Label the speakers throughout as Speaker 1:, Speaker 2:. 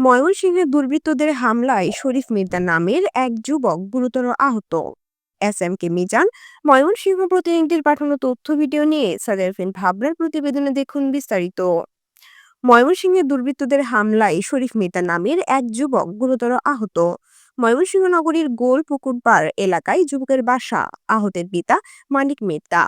Speaker 1: ময়মনসিংহে দুর্বৃত্তদের হামলায় শরীফ মির্জা নামের এক যুবক গুরুতর আহত। S M K Mizan, Mymensingh প্রতিনিধির পাঠানো তথ্য ভিডিও নিয়ে সাদেরফিন ভাবনার প্রতিবেদনে দেখুন বিস্তারিত। ময়মনসিংহে দুর্বৃত্তদের হামলায় শরীফ মির্জা নামের এক যুবক গুরুতর আহত। ময়মনসিংহ নগরীর গোল পুকুরপাড় এলাকায় যুবকের বাসা। আহতের পিতা মানিক মির্জা।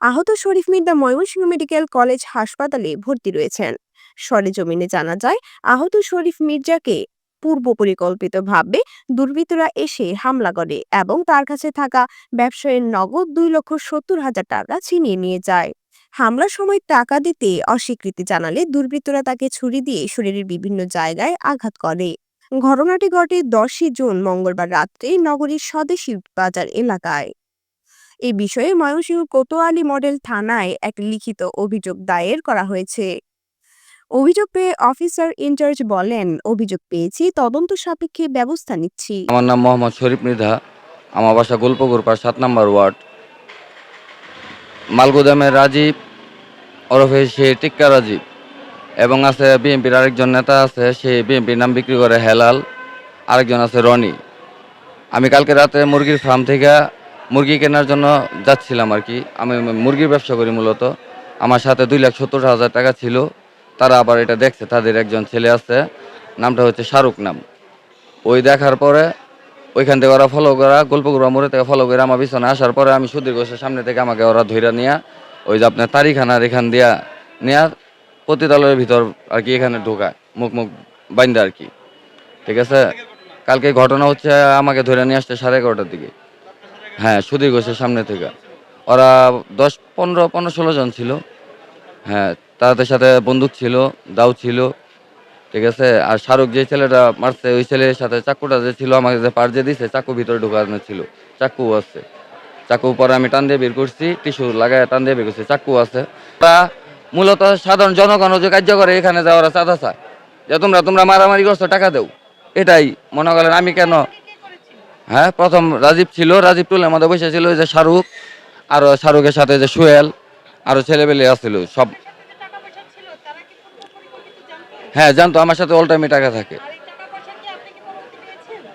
Speaker 1: আহত শরীফ মির্জা ময়মনসিংহ মেডিকেল কলেজ হাসপাতালে ভর্তি রয়েছেন। সরেজমিনে জানা যায়, আহত শরীফ মির্জাকে পূর্ব পরিকল্পিতভাবে দুর্বৃত্তরা এসে হামলা করে এবং তার কাছে থাকা ব্যবসায়ীর নগদ 2,70,000 টাকা ছিনিয়ে নিয়ে যায়। হামলার সময় টাকা দিতে অস্বীকৃতি জানালে দুর্বৃত্তরা তাকে ছুরি দিয়ে শরীরের বিভিন্ন জায়গায় আঘাত করে। ঘটনাটি ঘটে 10ই জুন মঙ্গলবার রাত্রে নগরীর স্বদেশী বাজার এলাকায়। এ বিষয়ে ময়মনসিংহ কোতোয়ালি মডেল থানায় এক লিখিত অভিযোগ দায়ের করা হয়েছে। অভিযোগ পেয়ে অফিসার ইনচার্জ বলেন, অভিযোগ পেয়েছি, তদন্ত সাপেক্ষে ব্যবস্থা নিচ্ছি।
Speaker 2: আমার নাম মোহাম্মদ শরীফ মৃধা। আমার বাসা গোলপুকুরপাড় 7 নম্বর ওয়ার্ড। মালগুদামের রাজীব ওরফে সে টিক্কা রাজীব এবং আছে বিএনপির আরেকজন নেতা আছে, সে বিএনপির নাম বিক্রি করে হেলাল। আরেকজন আছে রনি। আমি কালকে রাতে মুরগির ফার্ম থেকে মুরগি কেনার জন্য যাচ্ছিলাম আর কি। আমি মুরগির ব্যবসা করি মূলত। আমার সাথে 2,70,000 টাকা ছিল। তারা আবার এটা দেখছে, তাদের একজন ছেলে আছে, নামটা হচ্ছে শাহরুখ নাম। ওই দেখার পরে ওইখান থেকে ওরা ফলো করা, গোলপুকুরা মোড়ে থেকে ফলো করে আমার পিছনে আসার পরে আমি সুধীর ঘোষের সামনে থেকে আমাকে ওরা ধইরা নিয়ে ওই যে আপনার তারিখানার এখান দিয়া নেয়া পতিতালয়ের ভিতর আর কি এখানে ঢোকায়, মুখ বাইন্দা আর কি। ঠিক আছে, কালকে ঘটনা হচ্ছে আমাকে ধরে নিয়ে আসছে 11:30টার দিকে। হ্যাঁ, সুধীর ঘোষের সামনে থেকে ওরা 10, 15, 16 জন ছিল। হ্যাঁ, তাদের সাথে বন্দুক ছিল, দাও ছিল। ঠিক আছে, আর শাহরুখ যে ছেলেটা মারছে ওই ছেলের সাথে চাকুটা যে ছিল আমাকে যে পার যে দিছে, চাকু ভিতরে ঢুকানো ছিল, চাকু আছে। চাকু পরে আমি টান দিয়ে বের করছি, টিস্যু লাগায় টান দিয়ে বের করছি, চাকু আছে। তা মূলত সাধারণ জনগণ যে কার্য করে এখানে যা ওরা চাঁদা চায় যে তোমরা মারামারি করছো, টাকা দেও। এটাই মনে করেন। আমি কেন, হ্যাঁ, প্রথম রাজীব ছিল, রাজীব টুলের মধ্যে বসে ছিল ওই যে শাহরুখ, আর শাহরুখের সাথে যে সোহেল, আরো ছেলেবেলে আসছিল সব। হ্যাঁ জানতো, আমার সাথে অল টাইমে টাকা থাকে।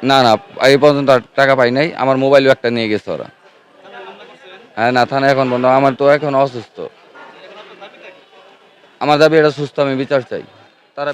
Speaker 2: না না, এই পর্যন্ত আর টাকা পাই নাই। আমার মোবাইলও একটা নিয়ে গেছে ওরা। হ্যাঁ না, থানা এখন বন্ধ। আমার তো এখন অসুস্থ। আমার দাবি এটা সুস্থ, আমি বিচার চাই। তারা